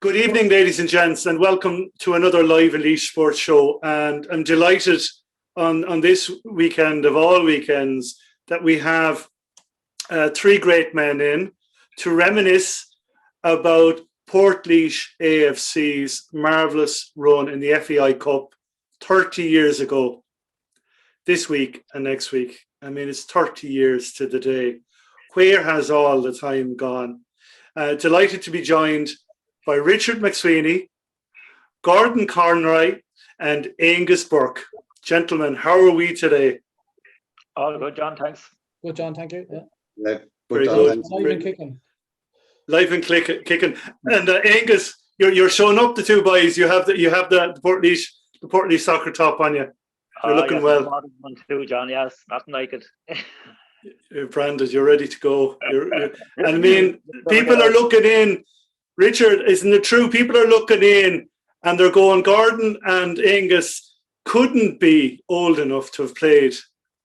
Good evening, ladies and gents, and welcome to another live Laois Sports Show. And I'm delighted on this weekend of all weekends that we have three great men in to reminisce about Portlaoise A.F.C's marvellous run in the FAI Cup 30 years ago, this week and next week. I mean, it's 30 years to the day. Where has all the time gone? Delighted to be joined by Richard McSweeney, Gordon Conroy, and Aengus Burke. Gentlemen, how are we today? All good, John, thanks. Good, John, thank you. Yeah. Very good. Live and kicking. Live and kicking. And Aengus, you're showing up the two boys. You have the Portlaoise soccer top on you. You're looking well. One too, John. Yes, nothing like it. You're branded. You're ready to go. And I mean, people are looking in. Richard, isn't it true? People are looking in and they're going, Gordon and Aengus couldn't be old enough to have played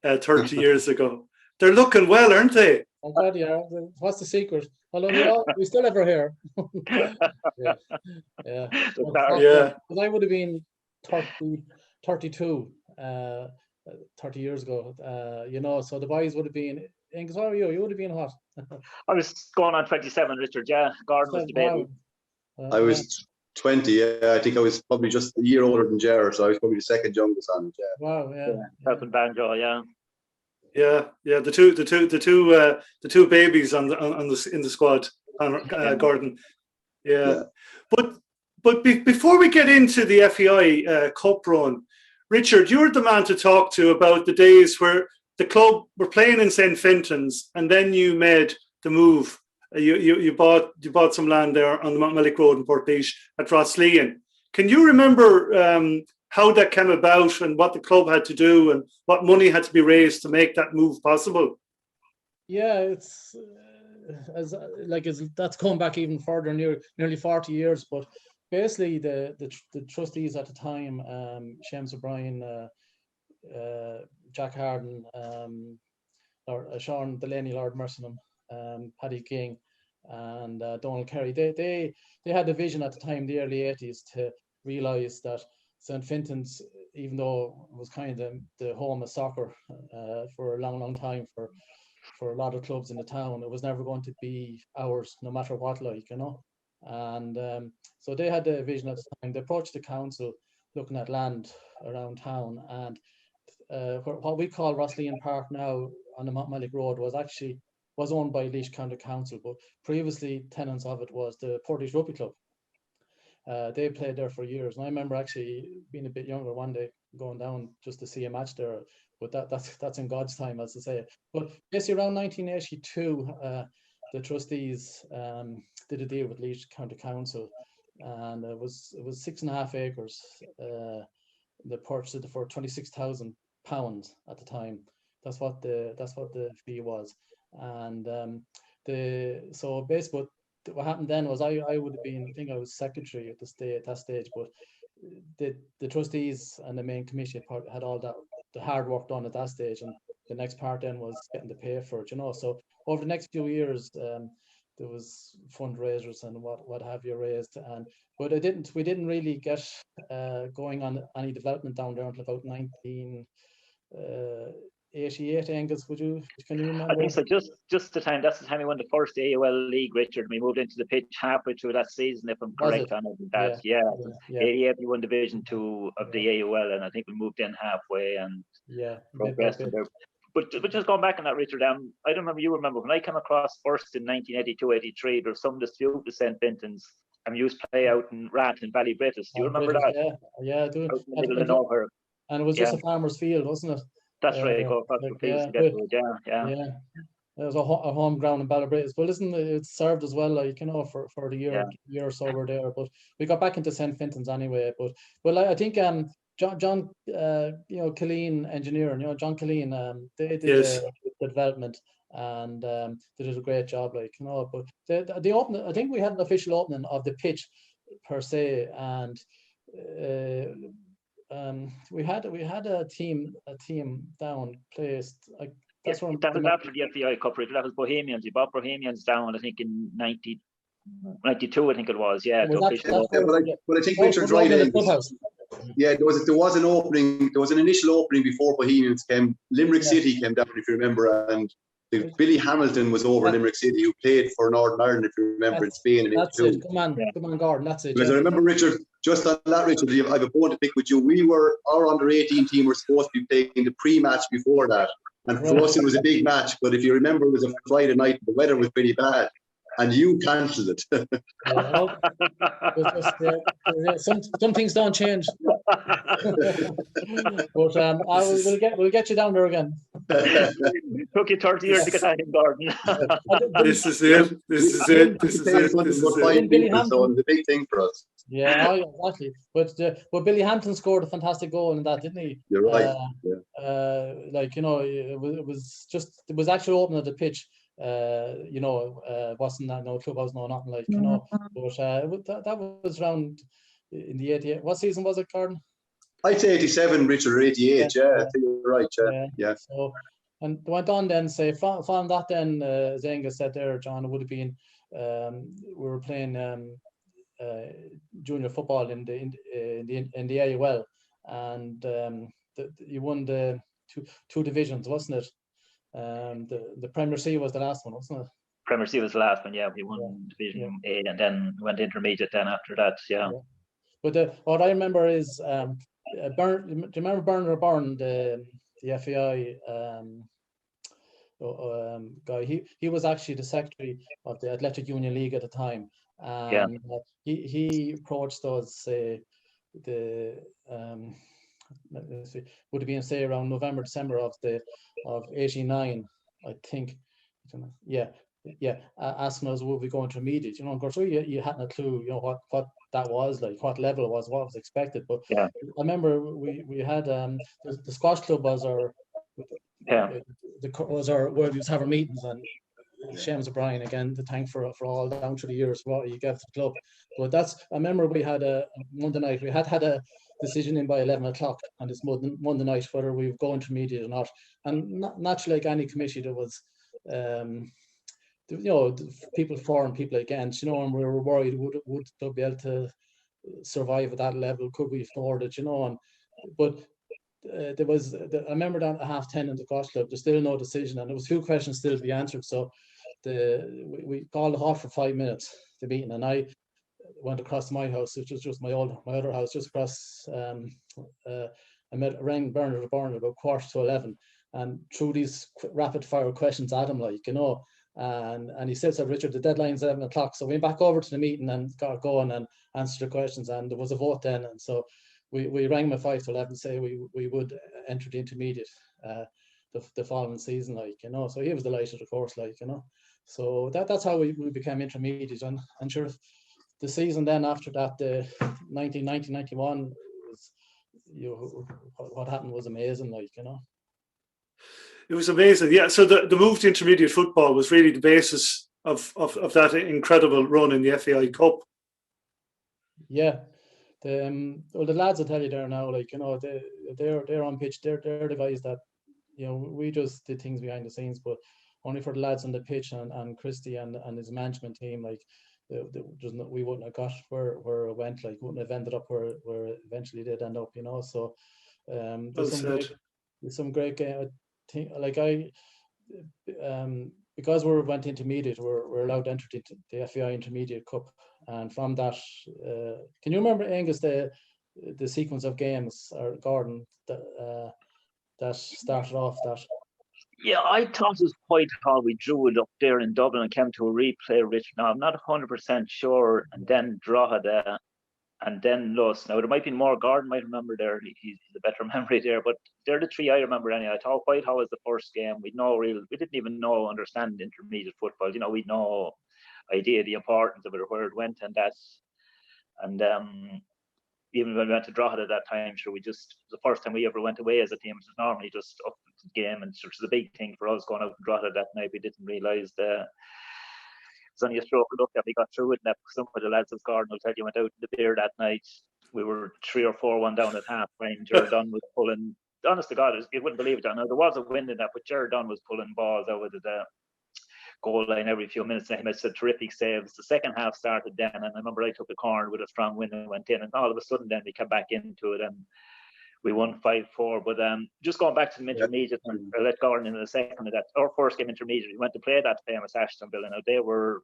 30 years ago. They're looking well, aren't they? I'm glad you are. What's the secret? Although we still have our hair. Yeah. But I would have been 32 30 years ago, so the boys would have been. Aengus, how are you? You would have been hot. I was going on 27, Richard. Yeah, Gordon was the baby. I was 20. Yeah, I think I was probably just a year older than Ger, so I was probably the second youngest on it. Yeah. Wow. Yeah. Helping banjo. Yeah. Yeah. The two babies in the squad. Gordon. Yeah. But before we get into the FAI Cup run, Richard, you're the man to talk to about the days where the club were playing in St. Fintan's, and then you made the move. You bought some land there on the Montmellick Road in Portlaoise at Rosslea. Can you remember how that came about and what the club had to do and what money had to be raised to make that move possible? Yeah, it's that's going back even further, nearly 40 years. But basically, the trustees at the time, Seamus O'Brien, Jack Harden, Sean Delaney, Lord Mercenham, Paddy King, and Donald Kerry. They had a vision at the time, the early 80s, to realise that St. Fintan's, even though it was kind of the home of soccer for a long time for a lot of clubs in the town, it was never going to be ours, no matter what, And so they had the vision at the time. They approached the council looking at land around town, and what we call Rosslea Park now on the Montmellick Road was owned by Laois County Council, but previously tenants of it was the Portlaoise Rugby Club. They played there for years, and I remember actually being a bit younger one day going down just to see a match there. But that's in God's time, as I say. But basically around 1982, the trustees did a deal with Laois County Council, and it was 6.5 acres. They purchased it for £26,000 at the time. That's what the fee was. And so basically what happened then was I would have been, I think I was secretary at that stage, but the trustees and the main committee had all the hard work done at that stage, and the next part then was getting to pay for it, So over the next few years, there was fundraisers and what have you raised, but we didn't really get going on any development down there until about 1988. Aengus, can you remember? I think so. That's the time we won the first AOL league, Richard. We moved into the pitch halfway through that season, if I'm correct on that. Yeah. 88 we won Division 2 of the AOL, and I think we moved in halfway and progressed there. But just going back on that, Richard, I don't remember, you remember when I came across first in 1982-83, there was some dispute with St. Fintan's, and we used to play out in Rath in Ballybritis. Do you remember that? Yeah, I do. Out in the middle of nowhere. And it was just a farmer's field, wasn't it? That's right. Go across the fields to get to it. Yeah. There was a home ground in Ballybritis. But listen, it served as well, for the year or so we're there. But we got back into St. Fintan's anyway. But I think John Killeen, engineer, John Killeen, they did the development, and they did a great job, But the opening, I think we had an official opening of the pitch per se, and we had a team down placed. That was after the FAI Cup. That was Bohemians. You bought Bohemians down, I think, in 92, I think it was. Yeah. Well, but I think Richard's right. Yeah, there was an opening. There was an initial opening before Bohemians came. Limerick City came down, if you remember, and Billy Hamilton was over Limerick City, who played for Northern Ireland, if you remember, in Spain. In that's it. Come on, Gordon. That's it. Because I remember, Richard, just on that, Richard, I have a bone to pick with you. Our under-18 team were supposed to be playing the pre-match before that. And for us, it was a big match. But if you remember, it was a Friday night. The weather was pretty bad. And you cancelled it. Some things don't change. But we'll get you down there again. It took you 30 years to get that in, Gordon. This is it. So it's a big thing for us. Yeah, exactly. But Billy Hampton scored a fantastic goal in that, didn't he? You're right. It was actually open at the pitch. Wasn't that no clubhouse, no nothing like, but that was around in the 88. What season was it, Gordon? I'd say 87, Richard, or 88. Yeah, I think you're right. Yeah. So, and went on then, say, from that then, as Aengus said there, John, it would have been, we were playing junior football in the AUL, and you won the two divisions, wasn't it? The Premier C was the last one, wasn't it? Premier C was the last one, yeah. We won Division A, and then went intermediate then after that, yeah. But what I remember is, do you remember Bernard Byrne, the FAI guy? He was actually the secretary of the Athletic Union League at the time. He approached us, would have been, say, around November, December of 89, I think. Asking us would we go intermediate, of course, you hadn't a clue, what that was like, what level it was, what was expected. But I remember we had the squash club was our where we used to have our meetings, and Seamus O'Brien again to thank for all down through the years what you gave to the club. But I remember we had a Monday night, we had a decision in by 11 o'clock on this Monday night whether we would go intermediate or not. And naturally, like any committee, there was people for and people against, and we were worried, would they be able to survive at that level? Could we afford it? But there was, I remember that at 10:30 in the golf club, there's still no decision, and there was a few questions still to be answered. So we called a halt for 5 minutes, the meeting, and I went across to my house, which was just my other house, just across. I rang Bernard Byrne about 11:15, and threw these rapid fire questions at him, and he said, Richard, the deadline's 11 o'clock. So we went back over to the meeting and got going and answered the questions, and there was a vote then. And so we rang him at 5 to 11 to say we would enter the intermediate the following season, So he was delighted, of course, So that's how we became intermediate. And sure, the season then after that, the 1990-91, what happened was amazing, It was amazing, yeah. So the move to intermediate football was really the basis of that incredible run in the FAI Cup. Yeah, the lads will tell you there now, they're on pitch. They're the guys that, we just did things behind the scenes, but only for the lads on the pitch and Christy and his management team, we wouldn't have got where it went, wouldn't have ended up where it eventually did end up, So there's some great game. Because we went intermediate, we're allowed to enter the FAI Intermediate Cup, and from that, can you remember, Aengus, the sequence of games, or Gordon, that started off that? Yeah, I thought it was quite how we drew it up there in Dublin and came to a replay, Rich. Now, I'm not 100% sure, and then Drogheda, and then lost. Now, there might be more. Gordon might remember there. He's a better memory there, but they're the three I remember anyway. I thought Whitehall was the first game. We didn't even understand intermediate football. We'd no idea the importance of it or where it went, even when we went to Drogheda at that time, sure, it was the first time we ever went away as a team. It was normally just up to the game, and it was a big thing for us going out to Drogheda that night. We didn't realise it's only a stroke of luck that we got through it. And some of the lads, as Gordon will tell you, went out in the beer that night. We were 3 or 4-1 down at half time. Jared Dunn was pulling, honest to God, you wouldn't believe it. Now, there was a wind in that, but Jared Dunn was pulling balls out of the goal line every few minutes, and he made some terrific saves. The second half started then, and I remember I took a corner with a strong wind and went in, and all of a sudden then we came back into it and we won 5-4. But just going back to the intermediate, and I'll let Gordon in a second of that. Our first game intermediate, we went to play that famous Ashton Villa. Now they were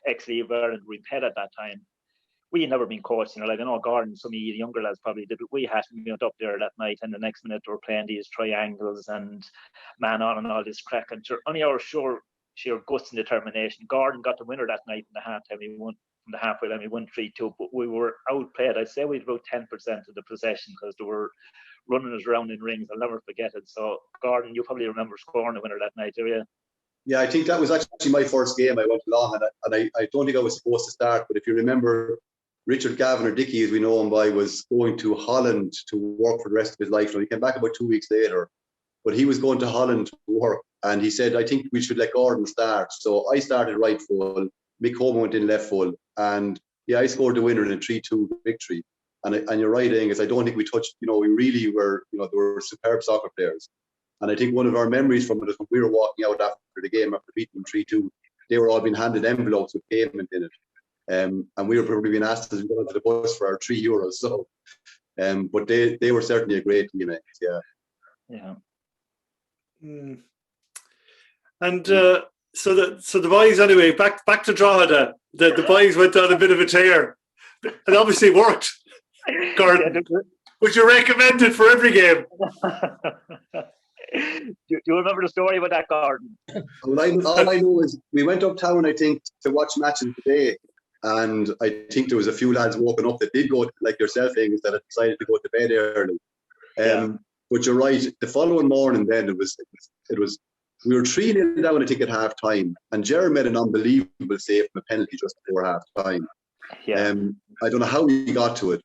ex-League of Ireland repet at that time. We had never been coached, like I know Gordon, some of you younger lads probably did, but we hadn't been up there that night, and the next minute they were playing these triangles and man on and all this crack, and only our sheer guts and determination. Gordon got the winner that night in the halftime. We won from the halfway line. We won 3-2, but we were outplayed. I'd say we had about 10% of the possession because they were running us around in rings. I'll never forget it. So Gordon, you probably remember scoring the winner that night, do you? Yeah, I think that was actually my first game. I went along, and I don't think I was supposed to start, but if you remember, Richard Gavin, or Dickie as we know him by, was going to Holland to work for the rest of his life. Now, he came back about 2 weeks later, but he was going to Holland to work, and he said, I think we should let Gordon start. So I started right full, Mick Homan went in left full, and yeah, I scored the winner in a 3-2 victory. And you're right, Aengus, I don't think we touched, we really were, they were superb soccer players. And I think one of our memories from it is when we were walking out after the game, after beating them 3-2, they were all being handed envelopes with payment in it. And we were probably being asked as we got onto the bus for our €3. So, but they were certainly a great team, yeah. Yeah. Mm. And so the boys, anyway, back to Drogheda. The boys went on a bit of a tear. It obviously worked. Gordon, would you recommend it for every game? Do you remember the story about that, Gordon? Well, all I know is we went uptown, I think, to watch matches today. And I think there was a few lads walking up that did go, like yourself, Aengus, that had decided to go to bed early. But you're right. The following morning, then it was we were 3-0 down, I think, at half time, and Gerard made an unbelievable save from a penalty just before half time. Yeah. I don't know how he got to it,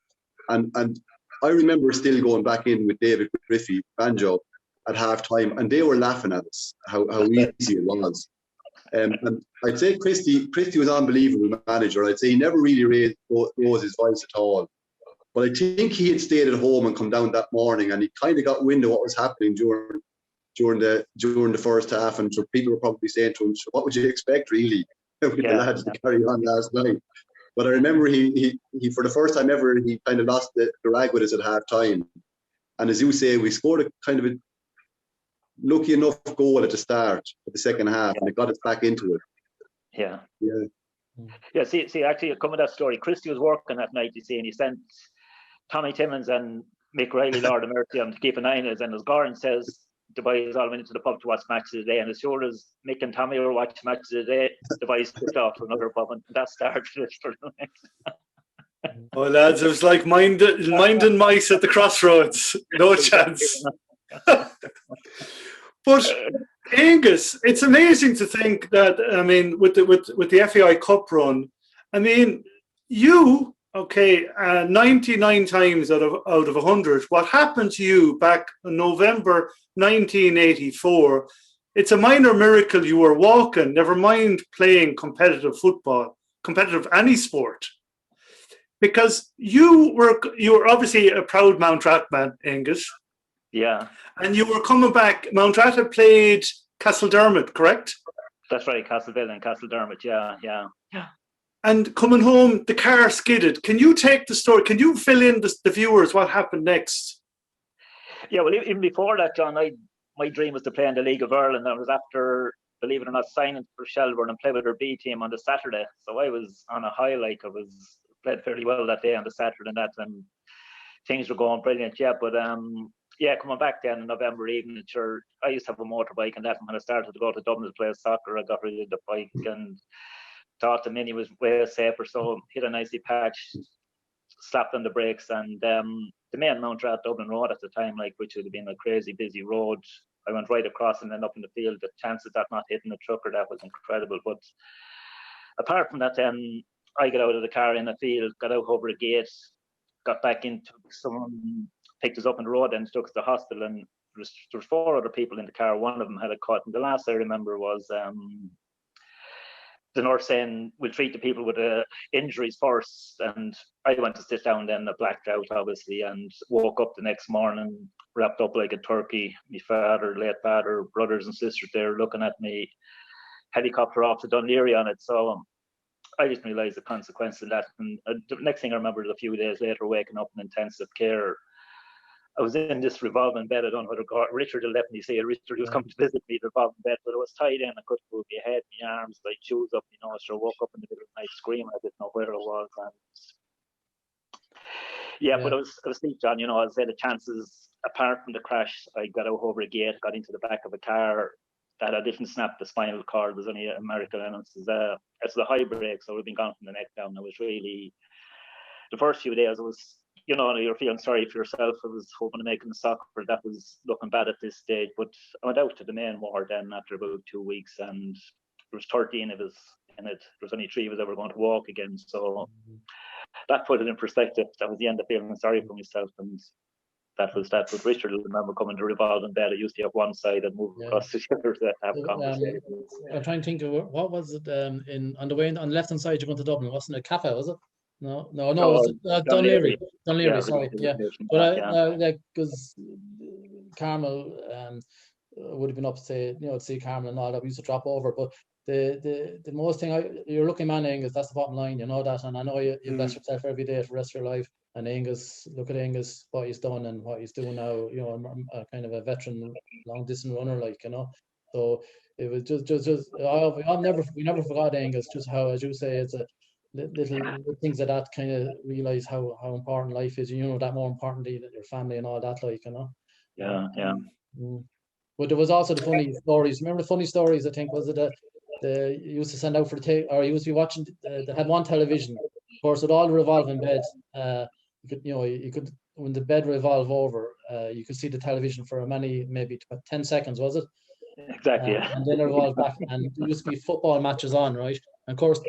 and I remember still going back in with David Griffey, Banjo, at half time, and they were laughing at us how easy it was. And I'd say Christie was an unbelievable manager. I'd say he never really rose his voice at all. But I think he had stayed at home and come down that morning, and he kind of got wind of what was happening during the first half. And so people were probably saying to him, so "What would you expect, really, with the lads to carry on last night?" But I remember he for the first time ever, he kind of lost the rag with us at half time. And as you say, we scored a kind of a lucky enough goal at the start of the second half, and it got us back into it. Yeah. See, actually, coming to that story, Christie was working that night, you see, and he sent Tommy Timmins and Mick Riley, Lord of Mercy, on to keep an eye on us. And as Gordon says, the boys all went into the pub to watch matches of the day, and as sure as Mick and Tommy were watching matches of the day, the boys took off to another pub, and that started it for the next. Oh, lads, it was like minding mice at the crossroads. No chance. But Aengus, it's amazing to think that, I mean, with the FAI Cup run, I mean, you, 99 times out of 100, what happened to you back in November 1984, it's a minor miracle you were walking, never mind playing competitive football, competitive any sport. Because you were obviously a proud Mountrat man, Aengus. Yeah. And you were coming back. Mountrat had played Castledermot, correct? That's right, Castleville and Castledermot, yeah. And coming home, the car skidded. Can you take the story? Can you fill in the viewers what happened next? Yeah, well, even before that, John, my dream was to play in the League of Ireland. I was after, believe it or not, signing for Shelbourne and play with their B team on the Saturday. So I was on a high, like I was played fairly well that day on the Saturday and things were going brilliant, but coming back then in November evening, sure, I used to have a motorbike, and that when I started to go to Dublin to play soccer, I got rid of the bike and thought the Mini was way safer, so hit a nicely patch, slapped on the brakes, and the main Mountrat Dublin Road at the time, which would have been a crazy busy road, I went right across and then up in the field. The chances of not hitting a truck or that was incredible. But apart from that, I got out of the car in the field, got out over a gate, got back into someone picked us up on the road and took us to the hospital, and there was 4 other people in the car. One of them had a cut, and the last I remember was the nurse saying, "We'll treat the people with injuries first." And I went to sit down then, blacked out obviously, and woke up the next morning wrapped up like a turkey. My father, late father, brothers and sisters there looking at me. helicopter off to Dunleary on it. So I didn't realise the consequence of that. And the next thing I remember is a few days later waking up in intensive care. I was in this revolving bed. I don't know whether Richard will let me say it. Richard was coming to visit me, the revolving bed, but I was tied in. I couldn't move my head, my arms, like shoes up, so I woke up in the middle of the night screaming. I didn't know where I was. And but I was asleep, John. As I said, the chances, apart from the crash, I got out over a gate, got into the back of a car that I didn't snap the spinal cord. There's only a miracle, and it's the high break, so we've been gone from the neck down. I was really, the first few days, I was, you're feeling sorry for yourself. I was hoping to make in the soccer, that was looking bad at this stage. But I went out to the main ward then after about 2 weeks, and there was 13 of us in it. There was only 3 of us that were going to walk again. So that put it in perspective. That was the end of feeling sorry for myself, and that was that. But Richard, I remember coming to revolving bed. I used to have one side and move across the other to have conversations. I'm trying to think of what was it on the left hand side. You're going to Dublin, wasn't it? Kappa, was it? No, it was Dunleary. Dunleary, sorry, yeah. But because Carmel would have been up to say, to see Carmel and all that. We used to drop over, but the most thing you're looking man, Aengus, that's the bottom line, that, and I know you bless yourself every day for the rest of your life. And Aengus, look at Aengus, what he's done and what he's doing now. A kind of a veteran long distance runner, So it was just we never forgot Aengus. Just how, as you say, it's a little things like that kind of realize how important life is. That more importantly that your family and all that, Yeah. But there was also the funny stories. Remember the funny stories? I think was it the you used to send out for the tape, or you used to be watching. They had one television, of course, with all the revolving beds. You could when the bed revolved over, you could see the television for maybe 10 seconds, was it? Exactly. And then it revolved back, and there used to be football matches on, right? And of course,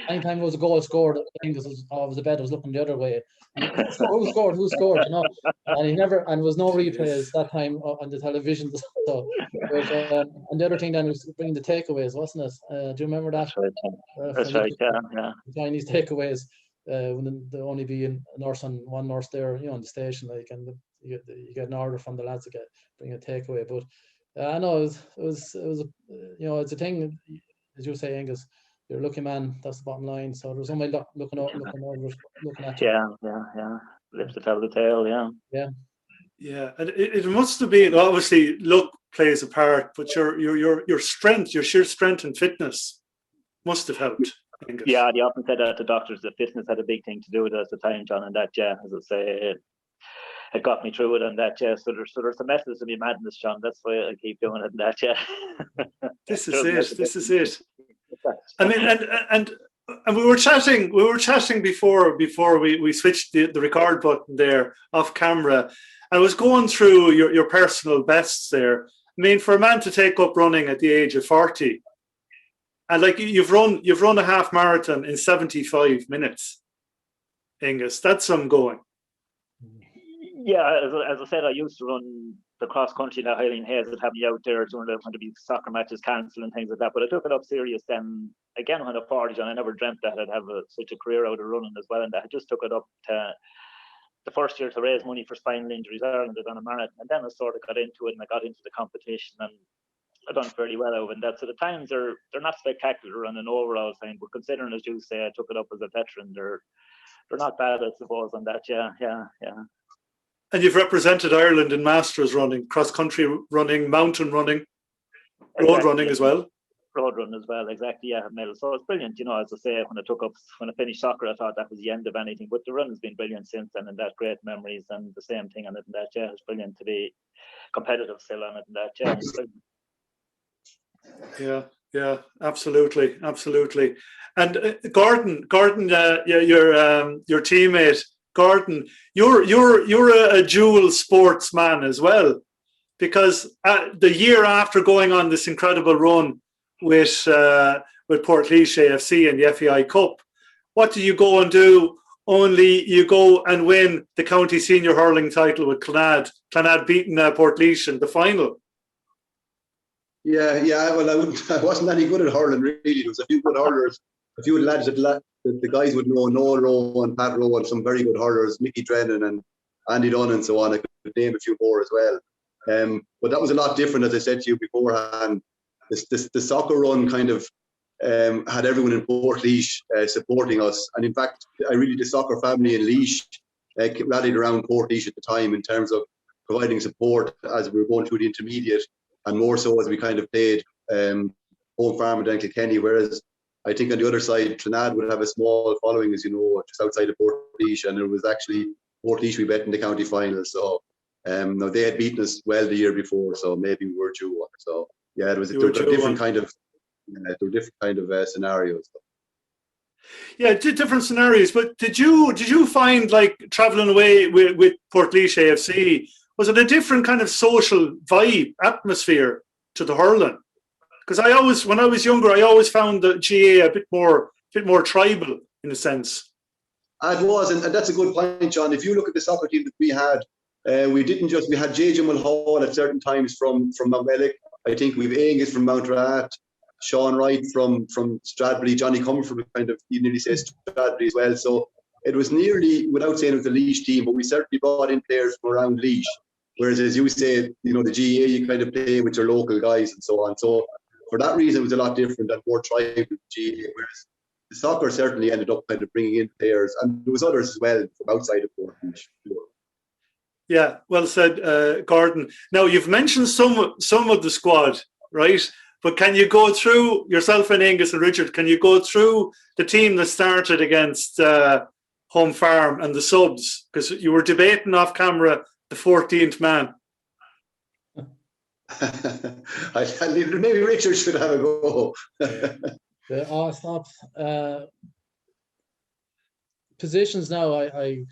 anytime there was a goal scored, the bed was looking the other way. Who scored? And there was no replays that time on the television. So, and the other thing then was bringing the takeaways, wasn't it? Do you remember that? That's right. Yeah. Chinese takeaways. When there only be one nurse there, on the station, and you get an order from the lads to bring a takeaway. But I know it was it's a thing, as you say, Aengus. You're a lucky man. That's the bottom line. So there's somebody looking at you. Yeah. Lips to tell the tale. Yeah. Yeah, and it must have been, obviously luck plays a part, but your strength, your sheer strength and fitness must have helped. Aengus. Yeah, they often said that to doctors that fitness had a big thing to do with it at the time, John, and that, as I say, it got me through it, and that, So there's a method to me madness, John. That's why I keep doing it, and that, This is it. I mean, and we were chatting before we switched the record button there off camera. I was going through your personal bests there. I mean, for a man to take up running at the age of 40. And you've run a half marathon in 75 minutes, Aengus. That's some going. Yeah, as I said, I used to run the cross country. Now Eileen Hayes would have me out there when there to be soccer matches cancelled and things like that. But I took it up serious then. Again, when I was 40, and I never dreamt that I'd have such a career out of running as well. And I just took it up to the first year to raise money for Spinal Injuries Ireland on a marathon, and then I sort of got into it, and I got into the competition, and I've done fairly well over in that. So the times they're not spectacular on an overall thing, but considering, as you say, I took it up as a veteran, they're not bad, I suppose, on that. Yeah. And you've represented Ireland in masters running, cross country running, mountain running, road running as well. Road running as well, exactly. Yeah, medals. So it's brilliant. As I say, when I finished soccer, I thought that was the end of anything. But the run has been brilliant since then, and that great memories, and the same thing on it, and that. Yeah, it's brilliant to be competitive still on it, and that. Yeah. It's brilliant. Yeah, absolutely. And Gordon, your teammate, Gordon, you're a dual sportsman as well, because the year after going on this incredible run with Portlaoise A.F.C. in the FAI Cup, what do you go and do? Only you go and win the county senior hurling title with Clonad beating Portlaoise in the final. Yeah. Well, I wasn't any good at hurling, really. There was a few good hurlers, a few lads that the guys would know, Noel Rowe and Pat Rowe, and some very good hurlers, Mickey Drennan and Andy Dunn and so on. I could name a few more as well. But that was a lot different, as I said to you beforehand. The soccer run kind of had everyone in Portlaoise supporting us. And in fact, the soccer family in Laois rallied around Portlaoise at the time in terms of providing support as we were going through the intermediate, and more so as we kind of played home farm and Kilkenny, whereas I think on the other side, Trinad would have a small following, as you know, just outside of Portlaoise, and it was actually Portlaoise we bet in the county final. So no, they had beaten us well the year before, so maybe we were due one. So yeah, there were different kind of scenarios. Yeah, different scenarios. But did you find, like, traveling away with Portlaoise A.F.C, was it a different kind of social vibe, atmosphere to the hurling? Because when I was younger, I always found the GA a bit more tribal in a sense. It was, and that's a good point, John. If you look at the soccer team that we had, we had J.J. Mulhall at certain times from Mountmellick. I think we've Aengus from Mountrat, Sean Wright from Stradbury, Johnny Comerford kind of, you nearly say Stradbury as well. So it was nearly, without saying it was a Laois team, but we certainly brought in players from around Laois. Whereas, as you say, the GA, you kind of play with your local guys and so on. So for that reason, it was a lot different and more tribal with GA. Whereas the soccer certainly ended up kind of bringing in players, and there was others as well from outside of Portlaoise. Yeah, well said, Gordon. Now, you've mentioned some of the squad, right? But can you go through, yourself and Aengus and Richard, can you go through the team that started against Home Farm and the subs? Because you were debating off camera the 14th man. Maybe Richard should have a go. Positions now, well,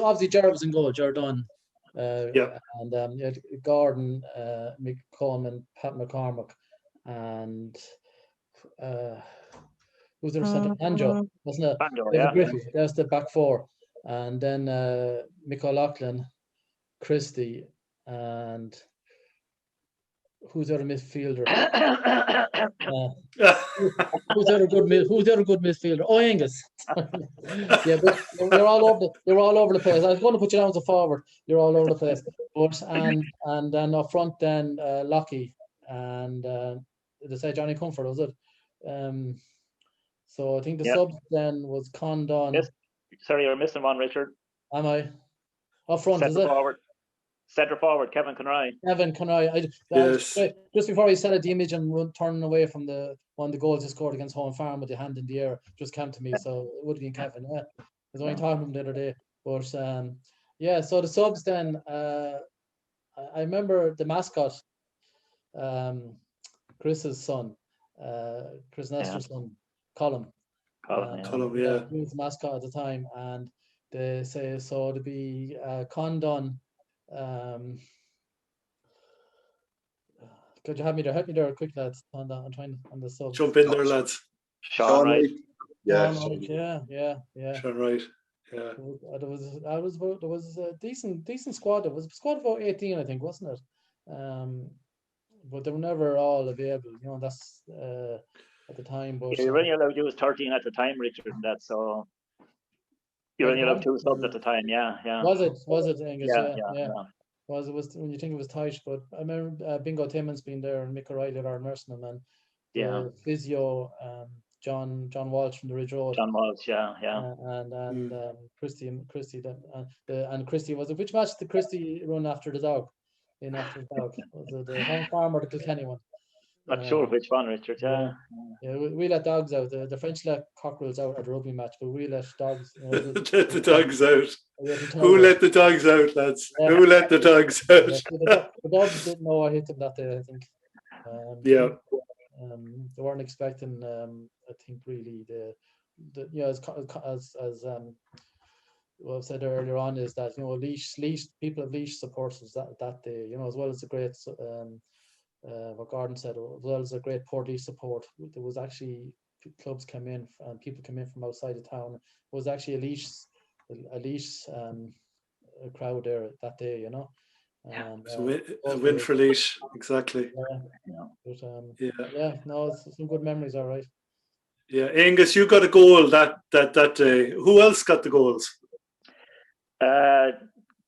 obviously Jared was in goal, Jared Dunn. And Gordon, Mick Coleman, Pat McCormick, and who's the centre? Banjo, wasn't it? Banjo, yeah. Griffith, that's the back four. And then Mick O'Loughlin, Christie, and who's the other midfielder? Who's the other good midfielder? Oh, Aengus. Yeah, but you're all over the place. I was going to put you down as a forward. You're all over the place. But and then up front, then Lockie and they say Johnny Comfort, was it? So I think the subs then was Condon. Yes. Sorry, you're missing one, Richard. Am I? Up front, Centre is it? Forward. Centre forward, Kevin Conroy. Yes. Just before he said it, the image and turning away from one of the goals he scored against Home Farm with the hand in the air just came to me. So it would have been Kevin. Yeah, I was only talking to him the other day. But so the subs then. I remember the mascot, Chris's son, Chris Nestor's son, Colin. Colin, yeah. He was the mascot at the time, and they say so to be Condon. Could you have me there? Help me there quick, lads. On the sub. Jump in there, lads. Sean Wright. Yeah. Sean Wright. Yeah. There was a decent squad. There was a squad of about 18, I think, wasn't it? But they were never all available. That's at the time. But you were only allowed to use 13 at the time, Richard, and that so. You only allowed 2 subs at the time, yeah. Was it, Aengus? Yeah. It was when you think it was tight, but I remember Bingo Timmons being there and Mick O'Reilly are nursing him, and physio, John Walsh from the Ridge Road. John Walsh, yeah. And Christie, and Christie was it? Which match did Christie run after the dog? Was it the Home Farm or the Kilkenny one? Not sure which one, Richard. Yeah, we let dogs out. The French let cockerels out at the rugby match, but we let dogs. Let the dogs out. Who let the dogs out, lads? Who let the dogs out? The dogs didn't know I hit them that day, I think. They weren't expecting. I think really as what I've said earlier on is that Laois people of Laois supports us that day. As well as the great. What Gordon said, as well as a great Portlaoise support. There was actually clubs come in and people come in from outside of town. It was actually a Laois crowd there that day, So a win for Laois, exactly. Some good memories, all right. Yeah, Aengus, you got a goal that day. Who else got the goals?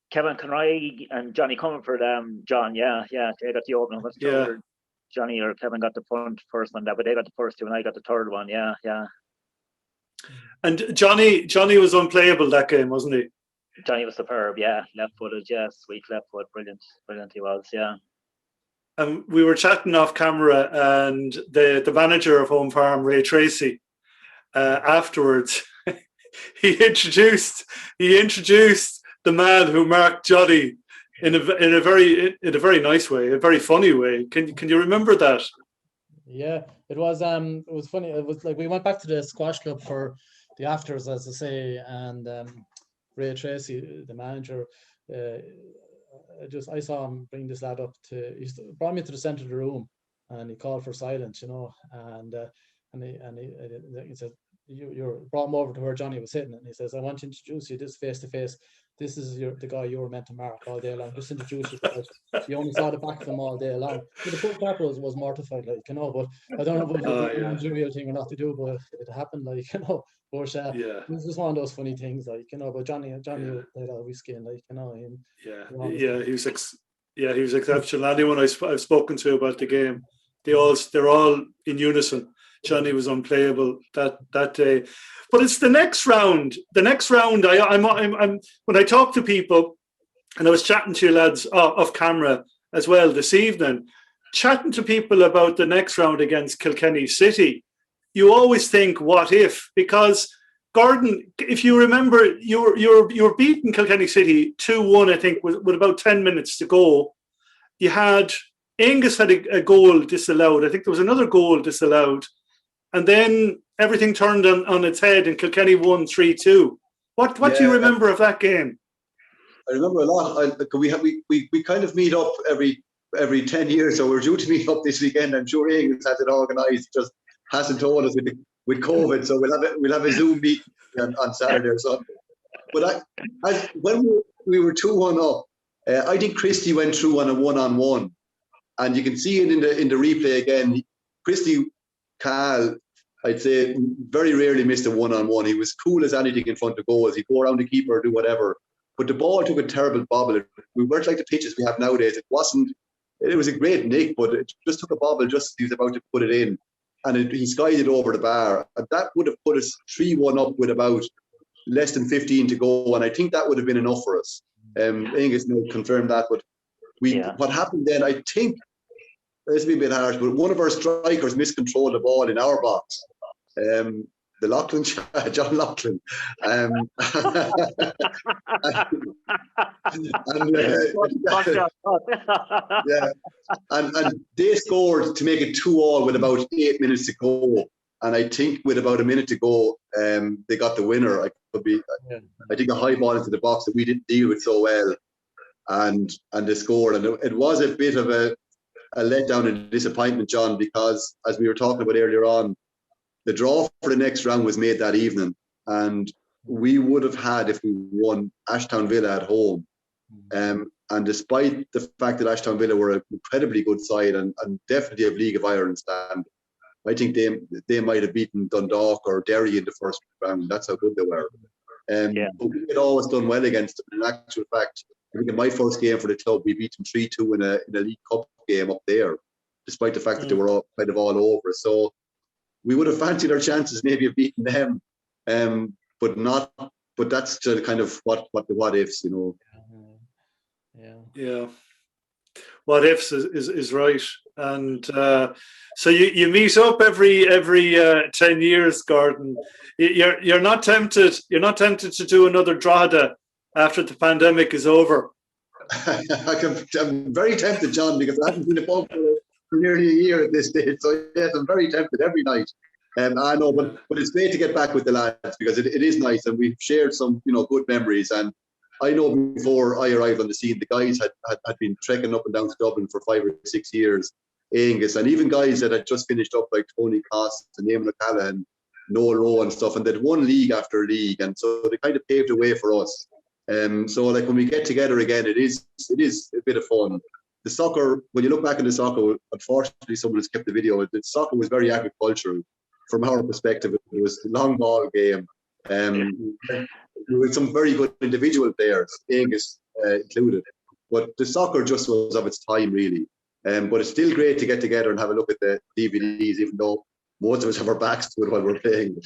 Kevin Conroy and Johnny Comerford, John, they got the opening. Johnny or Kevin got the first one, but they got the first two and I got the third one. Yeah. And Johnny was unplayable that game, wasn't he? Johnny was superb, yeah. Left-footed, yeah. Sweet left foot, brilliant he was, yeah. And we were chatting off camera, and the manager of Home Farm, Ray Tracy, afterwards, he introduced the man who marked Johnny in a very nice way, a very funny way. Can you remember that? Yeah, it was funny. It was like we went back to the squash club for the afters, as I say, and Ray Tracy, the manager, I saw him bring this lad up he brought me to the centre of the room, and he called for silence, and he said, you brought him over to where Johnny was sitting, and he says, I want to introduce you this face to face. This is the guy you were meant to mark all day long. Just introduce you, because you only saw the back of him all day long. But the poor chap was mortified, but I don't know if it was a managerial thing or not to do, but it happened, But it was just one of those funny things, But Johnny played all whiskey, and he was exceptional. Anyone I've spoken to about the game, they're all in unison. Johnny was unplayable that day, but it's the next round. I'm when I talk to people, and I was chatting to you lads off camera as well this evening, chatting to people about the next round against Kilkenny City. You always think, what if? Because Gordon, if you remember, you were beating Kilkenny City 2-1, I think, with about 10 minutes to go. You had Aengus had a goal disallowed. I think there was another goal disallowed. And then everything turned on its head, and Kilkenny won 3-2. What do you remember of that game? I remember a lot. We kind of meet up every 10 years, so we're due to meet up this weekend. I'm sure Aengus has it organised, just hasn't told us with COVID. So we'll have a Zoom meeting on Saturday or something. But when we were 2-1 up, I think Christie went through on a one-on-one, and you can see it in the replay again. Christie Cahill, I'd say, very rarely missed a one-on-one. He was cool as anything in front of goals. He'd go around the keeper or do whatever. But the ball took a terrible bobble. We weren't like the pitches we have nowadays. It was a great nick, but it just took a bobble just as he was about to put it in. And he skied it over the bar. And that would have put us 3-1 up with about less than 15 to go. And I think that would have been enough for us. Aengus confirmed that. But what happened then, I think, this will be a bit harsh, but one of our strikers miscontrolled the ball in our box. The Loughlin, John Loughlin. And they scored to make it 2-2 with about 8 minutes to go. And I think with about a minute to go, they got the winner. I think a high ball into the box that we didn't deal with so well. And they scored. And it was a bit of a letdown and disappointment, John, because as we were talking about earlier on, the draw for the next round was made that evening, and we would have had, if we won, Ashtown Villa at home. And despite the fact that Ashtown Villa were an incredibly good side and definitely of League of Ireland standard, I think they might have beaten Dundalk or Derry in the first round. That's how good they were. But we had always done well against them. In actual fact, I think in my first game for the club, we beat them 3-2 in a League Cup game up there, despite the fact that they were all over. So we would have fancied our chances maybe of beating them, but that's kind of what the what ifs, Yeah. What ifs is right. And so you meet up every 10 years, Gordon. You're not tempted to do another Drogheda after the pandemic is over. I'm very tempted, John, because I haven't been a pub for nearly a year at this stage. So yes, I'm very tempted every night. I know, but it's great to get back with the lads, because it is nice, and we've shared some good memories. And I know before I arrived on the scene, the guys had been trekking up and down to Dublin for 5 or 6 years. Aengus, and even guys that had just finished up, like Tony Cost and Eamon O'Callaghan and Noel Rowe and stuff, and they'd won league after league, and so they kind of paved the way for us. So like when we get together again, it is a bit of fun. The soccer, when you look back in the soccer, unfortunately someone has kept the video. The soccer was very agricultural from our perspective. It was a long ball game. With some very good individual players, Aengus included, but the soccer just was of its time, really. But it's still great to get together and have a look at the DVDs, even though most of us have our backs to it while we're playing.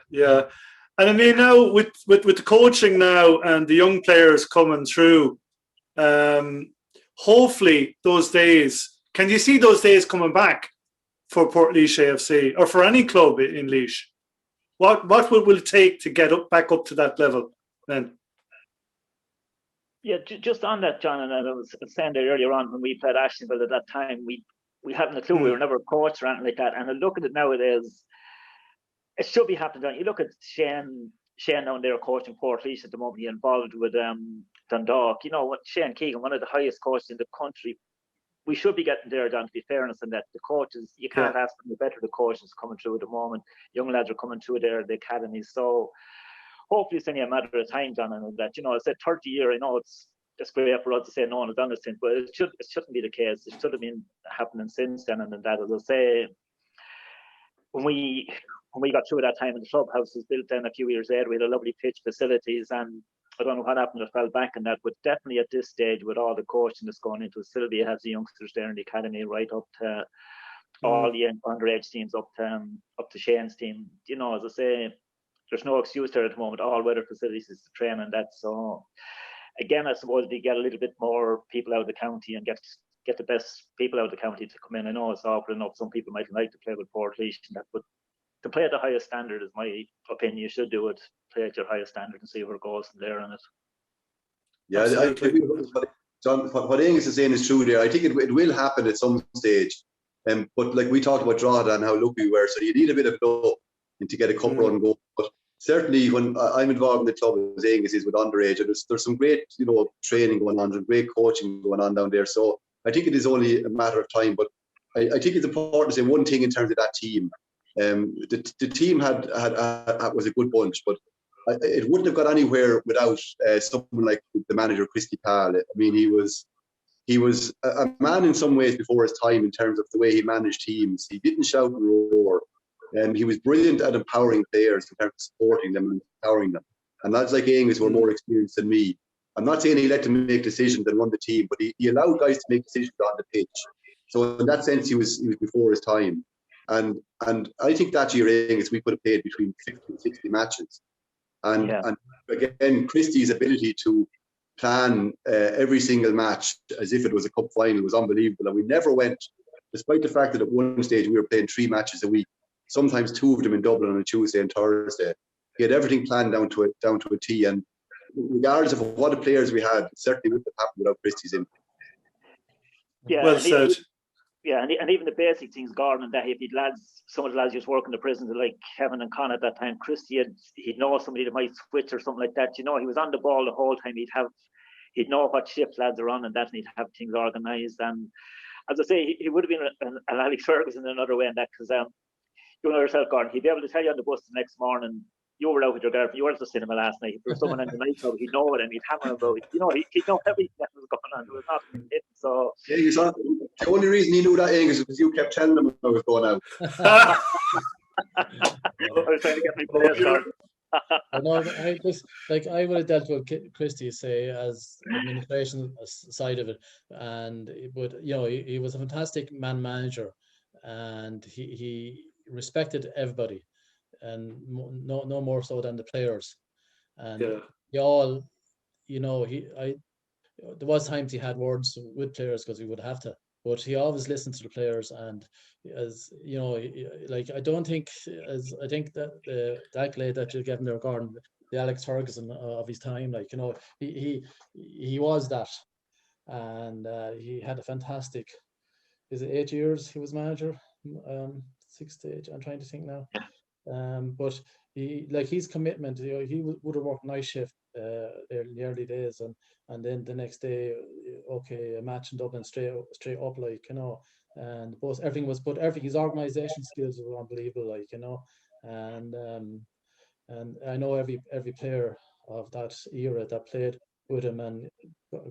Yeah. And I mean, now with the coaching now and the young players coming through, hopefully those days, can you see those days coming back for Portlaoise A.F.C. or for any club in Laois? What will it take to get back up to that level then? Yeah, just on that, John, and I was saying there earlier on when we played Ashtonville at that time, we hadn't a clue. We were never coached or anything like that. And I look at it nowadays, it should be happening. You look at Shane down there coaching Portlaoise at the moment. He's involved with Dundalk. You know, Shane Keegan, one of the highest coaches in the country. We should be getting there, John, to be fairness, in that the coaches, you can't ask them better. The coaches coming through at the moment. Young lads are coming through there, the academies. So hopefully it's only a matter of time, John, and that, you know, it's a 30 year. I know it's great for us to say no one has done it since, but it shouldn't be the case. It should have been happening since then, and that, as I say, when we got through that time in the clubhouse was built then a few years later, we had a lovely pitch facilities, and I don't know what happened, it fell back in that, but definitely at this stage with all the coaching that's going into it, Sylvia has the youngsters there in the academy right up to all the underage teams up to Shane's team. You know, as I say, there's no excuse there at the moment. All weather facilities is to train, and that. So again, I suppose we get a little bit more people out of the county and get the best people out of the county to come in. I know it's awkward enough. Some people might like to play with Portlaoise and that, but to play at the highest standard is my opinion. You should do it. Play at your highest standard and see where it goes from there on it. Yeah, I think John, what Aengus is saying is true there. I think it will happen at some stage. But like we talked about Drogheda and how lucky we were, so you need a bit of luck to get a cup run go. But certainly when I'm involved in the club as Aengus is with underage, and there's some great, you know, training going on, there's great coaching going on down there. So I think it is only a matter of time. But I think it's important to say one thing in terms of that team. The team was a good bunch, but it wouldn't have got anywhere without someone like the manager, Christy Pal. I mean, he was a man in some ways before his time in terms of the way he managed teams. He didn't shout and roar. He was brilliant at empowering players in terms of supporting them and empowering them. And lads like Aengus were more experienced than me. I'm not saying he let them make decisions and run the team, but he allowed guys to make decisions on the pitch. So in that sense, he was before his time. And I think that year, Aengus, we could have played between 50 and 60 matches. And again, Christie's ability to plan every single match as if it was a cup final was unbelievable. And we never went, despite the fact that at one stage we were playing 3 matches a week, sometimes 2 of them in Dublin on a Tuesday and Thursday. He had everything planned down to a T. And regardless of what the players we had, it certainly wouldn't have happened without Christie's input. Yeah, well said. Yeah, and even the basic things, Gordon, and that if he'd some of the lads just working the prisons like Kevin and Con at that time, Christy, he'd know somebody that might switch or something like that. You know, he was on the ball the whole time. He'd know what shifts lads are on and that, and he'd have things organised. And as I say, he would have been an Alex Ferguson in another way in that, because you know yourself, Gordon, he'd be able to tell you on the bus the next morning, you were out with your girlfriend, you went to the cinema last night. If there was someone in the nightclub, he'd know it and he'd hammer about it. You know, he'd know everything that was going on. It was not hidden. So the only reason he knew that, Aengus, is because you kept telling him I was going out. I was trying to get my players started. I would have dealt with Christie, say, as administration side of it, but you know, he was a fantastic manager, and he respected everybody, and no more so than the players, and they all, you know, there was times he had words with players because he would have to, but he always listened to the players. And as you know, like I think that the accolade that you're getting there, Gordon, the Alex Ferguson of his time, like, you know, he was that, and he had a fantastic. Is it 8 years he was manager? 6 to 8. I'm trying to think now. But his commitment, you know, he would have worked night shift in the early days, and then the next day, a match in Dublin straight up, like, you know, and his organisation skills were unbelievable, like, you know, and I know every player of that era that played with him, and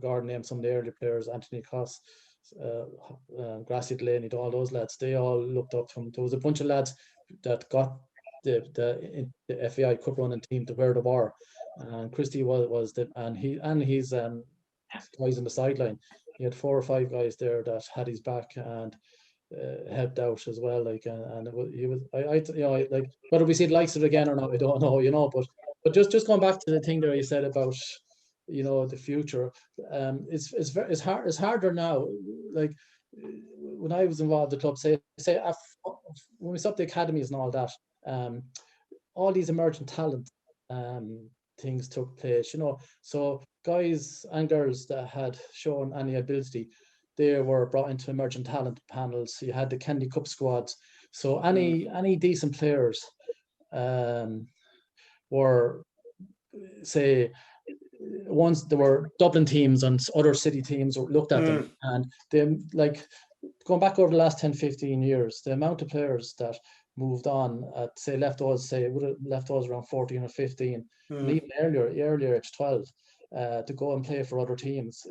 Gordon named some of the early players, Anthony Coss, Grassy Delaney, all those lads, they all looked up to him. There was a bunch of lads that got the FAI Cup running team to where they were, and Christie was the, and his guys on the sideline. He had 4 or 5 guys there that had his back and helped out as well. Like, and he was, like, whether we see the likes of it again or not, I don't know. But just going back to the thing there you said about, the future. It's harder now. Like, when I was involved in the club, say when we set up the academies and all that, all these emerging talent things took place, so guys and girls that had shown any ability, they were brought into emerging talent panels. You had the Kennedy Cup squads, so any decent players were, say, once there were Dublin teams and other city teams looked at them, and they, like, going back over the last 10-15 years, the amount of players that moved on at, say, would have left us around 14 or 15, and even earlier age 12, to go and play for other teams.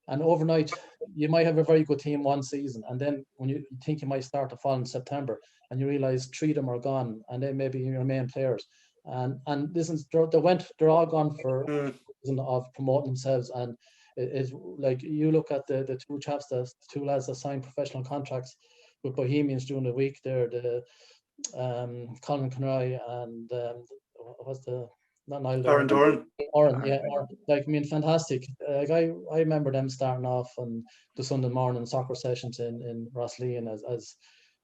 And overnight, you might have a very good team one season, and then when you think you might start to fall in September, and you realise 3 of them are gone, and then maybe your main players. And this is, they're all gone for reason of promoting themselves. And it's like, you look at the 2 lads that signed professional contracts with Bohemians during the week there, the Colin Conroy and what's the not Niall Doran. Like, I mean, fantastic. Like, I remember them starting off on the Sunday morning soccer sessions in Rosslea as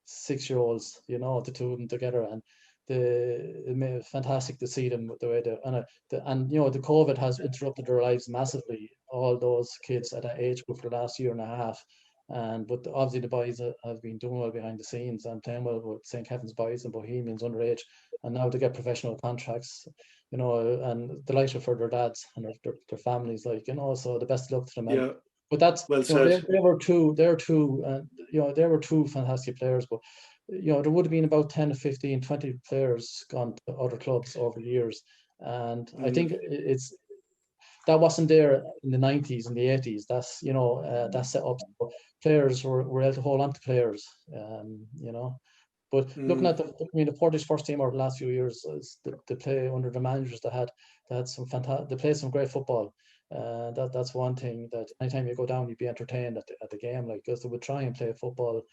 6-year-olds, the 2 of them together, and it made it fantastic to see them the way they and the COVID has interrupted their lives massively, all those kids at that age group for the last year and a half. But obviously the boys have been doing well behind the scenes and playing well with St. Kevin's boys and Bohemians underage, and now to get professional contracts, and delighted for their dads and their families, like, so the best of luck to them. Yeah. But that's well said. They were two fantastic players, but there would have been about 10 to 15, 20 players gone to other clubs over the years, and I think that wasn't there in the 90s and the 80s. That's that set up. So players were able to hold on to players, But looking at the Portage first team over the last few years, they play under the managers that had some fantastic. They played some great football. That's one thing that anytime you go down, you'd be entertained at the game, like, because they would try and play football,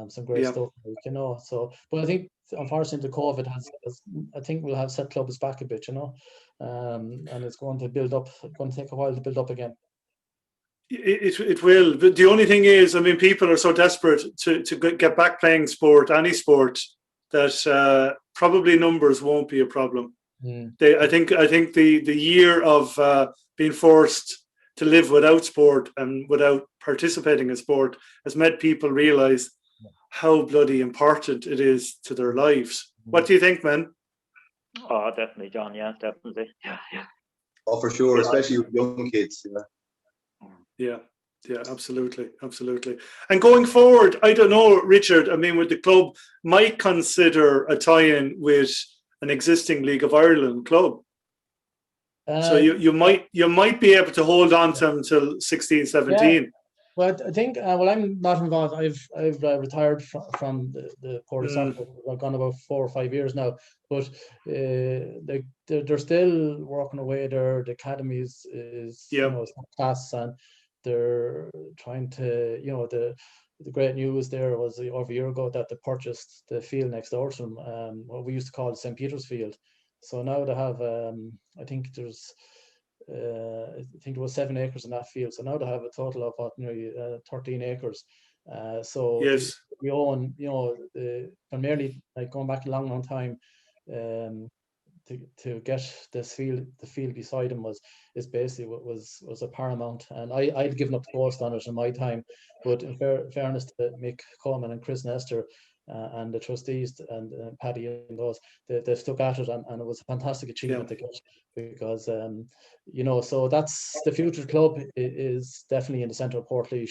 some great stuff, like, So, but I think unfortunately the COVID has I think we'll have set clubs back a bit, and it's going to build up. It's going to take a while to build up again. It will. But the only thing is, I mean, people are so desperate to get back playing sport, any sport, that probably numbers won't be a problem. I think the year of being forced to live without sport and without participating in sport has made people realise how bloody important it is to their lives. What do you think, man? Oh, definitely, John. Yeah, definitely. Yeah. Oh, for sure, especially with young kids. Yeah, absolutely. And going forward, I don't know, Richard, I mean, would the club might consider a tie-in with an existing League of Ireland club? So you might be able to hold on to them until 16, 17. Yeah. Well, I think, I'm not involved. I've retired from the Portage soccer. I've gone about 4 or 5 years now, but they're still working away there. The academy is class, and they're trying to, the great news there was over a year ago that they purchased the field next door to them, what we used to call St. Peter's Field. So now they have, I think there was 7 acres in that field. So now they have a total of nearly 13 acres. So yes, we own, primarily, like, going back a long time, to get the field beside him was a paramount. And I'd given up the ghost on it in my time, but in fairness to Mick Coleman and Chris Nestor, and the trustees and Paddy and those, they stuck at it, and it was a fantastic achievement to get, because so that's the future. Club is definitely in the centre of Portlaoise,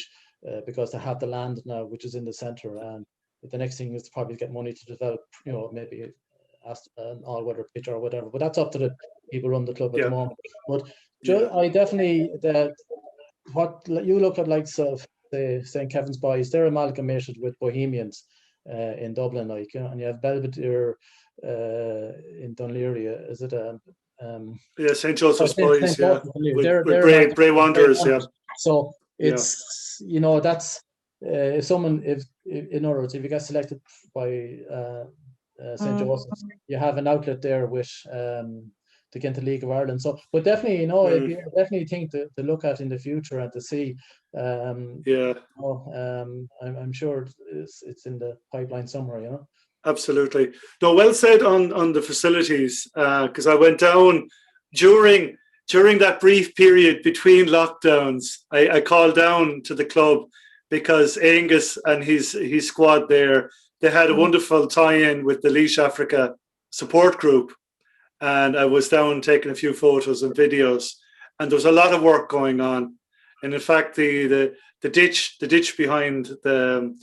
because they have the land now, which is in the centre, and the next thing is to probably get money to develop, maybe an all-weather pitch or whatever, but that's up to the people who run the club at the moment. But I definitely, what you look at, like, the St. Kevin's boys, they're amalgamated with Bohemians in Dublin, like, and you have Belvedere in Dunleary. Is it St. Joseph's Boys, St. with Bray Wanderers, yeah. So it's that's if in other words, if you get selected by St. Joseph's, you have an outlet there with to get into League of Ireland. So, but definitely, it'd be definitely a thing to look at in the future and to see. I'm sure it's in the pipeline somewhere, Absolutely. No, well said on the facilities, because I went down during that brief period between lockdowns. I called down to the club because Aengus and his squad there, they had a wonderful tie-in with the Laois Africa support group. And I was down taking a few photos and videos, and there was a lot of work going on. And in fact, the ditch behind the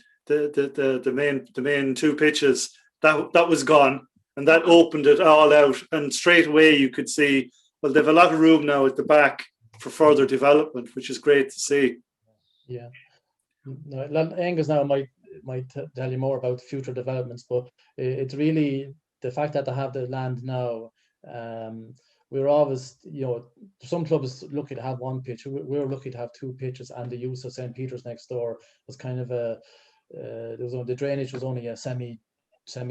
main two pitches, that was gone, and that opened it all out. And straight away you could see, well, they have a lot of room now at the back for further development, which is great to see. Yeah. No, Aengus now might tell you more about future developments, but it's really the fact that they have the land now. We're always, some clubs lucky to have one pitch. We're lucky to have two pitches, and the use of St. Peter's next door was kind of the drainage was only a semi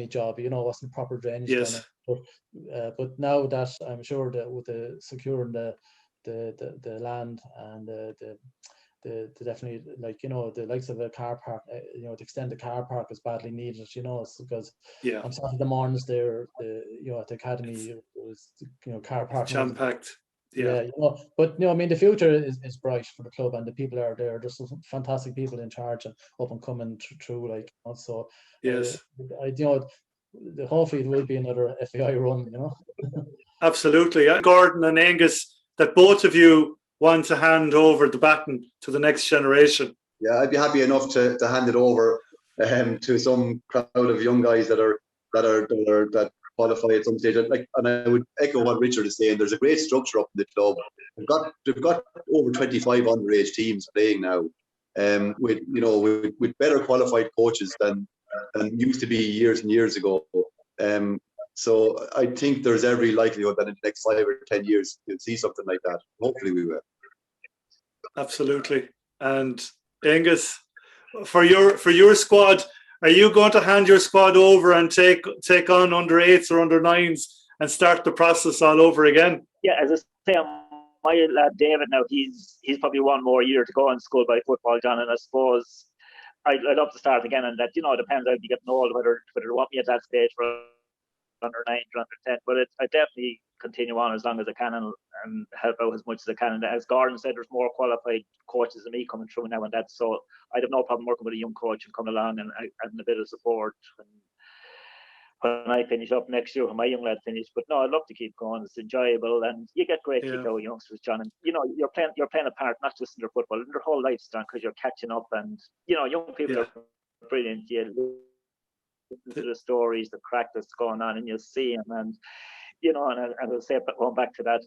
job, wasn't proper drainage. Yes. But now that I'm sure that with the securing the land and the definitely, the likes of a car park, to extend the car park is badly needed, because on Saturday mornings there, at the academy, it was, car park jam-packed. Yeah. But the future is bright for the club, and the people are there. There's some fantastic people in charge and up and coming through, so yes. Hopefully it will be another FAI run, Absolutely. Gordon and Aengus, that both of you want to hand over the baton to the next generation. Yeah, I'd be happy enough to hand it over to some crowd of young guys that qualify at some stage. And I would echo what Richard is saying. There's a great structure up in the club. We've got over 25 underage teams playing now, with better qualified coaches than used to be years and years ago. So I think there's every likelihood that in the next 5 or 10 years you'll see something like that. Hopefully we will. Absolutely. And Aengus, for your squad, are you going to hand your squad over and take on under 8s or under 9s and start the process all over again? Yeah, as I say, my lad David now, he's probably one more year to go in school by football, John, and I suppose I'd love to start again, and that, it depends, I'd be getting old whether they want me at that stage for under 9 or under 10, but I definitely continue on as long as I can and help out as much as I can. And as Gordon said, there's more qualified coaches than me coming through now, and that, so I'd have no problem working with a young coach and coming along and a bit of support when I finish up next year, when my young lad finish. But no, I'd love to keep going. It's enjoyable, and you get great kick out of youngsters, John. And you're playing a part not just in their football, in their whole life, John, because you're catching up, and young people are brilliant. To the stories, the crack that's going on, and you'll see them, and and as I say, but going back to that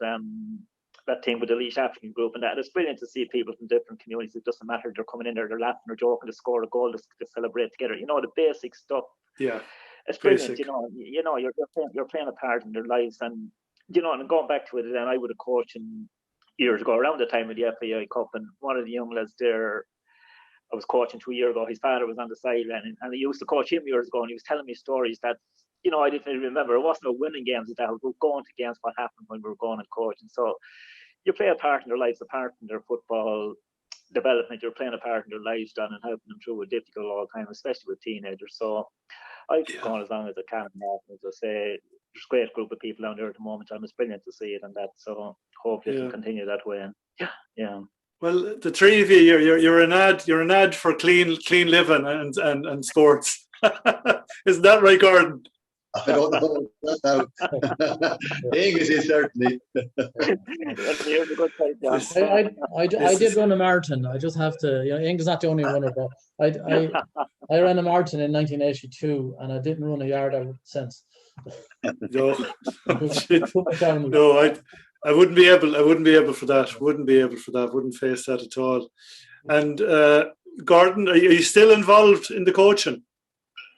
thing with the Laois African group, and that it's brilliant to see people from different communities. It doesn't matter, they're coming in there, they're laughing, they're joking, to score a goal, to celebrate together. The basic stuff. Yeah, it's brilliant. You're playing a part in their lives, and and going back to it, then I would have coaching years ago around the time of the FAI Cup, and one of the young lads there, I was coaching 2 years ago. His father was on the sideline, and I used to coach him years ago, and he was telling me stories that, I didn't remember. It wasn't about winning games at that. We were going to games, what happened when we were going and coaching. So you play a part in their lives, a part in their football development. You're playing a part in their lives, John, and helping them through a difficult all time, especially with teenagers. So I keep going as long as I can. As I say, there's a great group of people down there at the moment, and it's brilliant to see it, and that. So hopefully it'll continue that way. And yeah. Well, the three of you, you're an ad for clean living and sports. Isn't that right, Gordon? I don't know. Aengus is certainly. I did run a marathon. I just have to. Aengus is not the only runner, but I ran a marathon in 1982, and I didn't run a yard ever since. No, no, I wouldn't be able for that. Wouldn't face that at all. And Gordon, are you still involved in the coaching?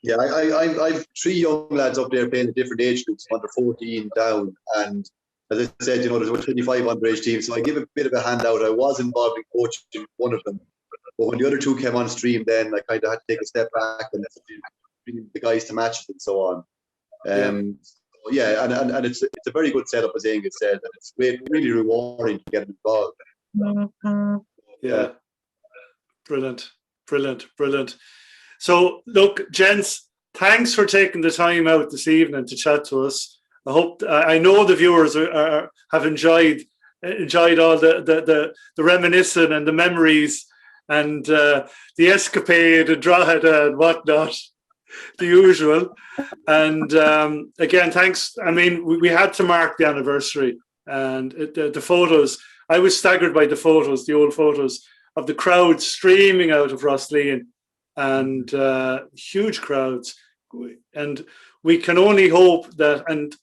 Yeah, I've 3 young lads up there playing at different age groups, under 14 down, and as I said, there's about 25 underage teams, so I give a bit of a handout. I was involved in coaching one of them, but when the other two came on stream, then I kind of had to take a step back and bring the guys to matches and so on. And it's a very good setup, as Aengus said, and it's really rewarding to get involved. Yeah, brilliant. So, look, gents, thanks for taking the time out this evening to chat to us. I know the viewers have enjoyed all the reminiscing and the memories and the escapade and Drogheda and whatnot, the usual. And again, thanks. I mean, we had to mark the anniversary, and the photos. I was staggered by the old photos of the crowd streaming out of Rosslyn, and huge crowds. And we can only hope that, and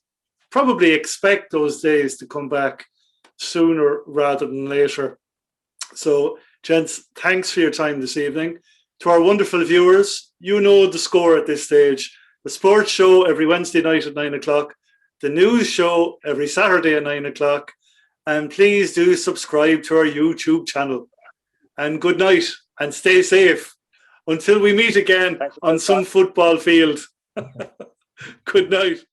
probably expect those days to come back sooner rather than later. So, gents, thanks for your time this evening. To our wonderful viewers, you know the score at this stage. The sports show every Wednesday night at 9 o'clock. The news show every Saturday at 9 o'clock. And please do subscribe to our YouTube channel. And good night and stay safe until we meet again on some football field. Good night.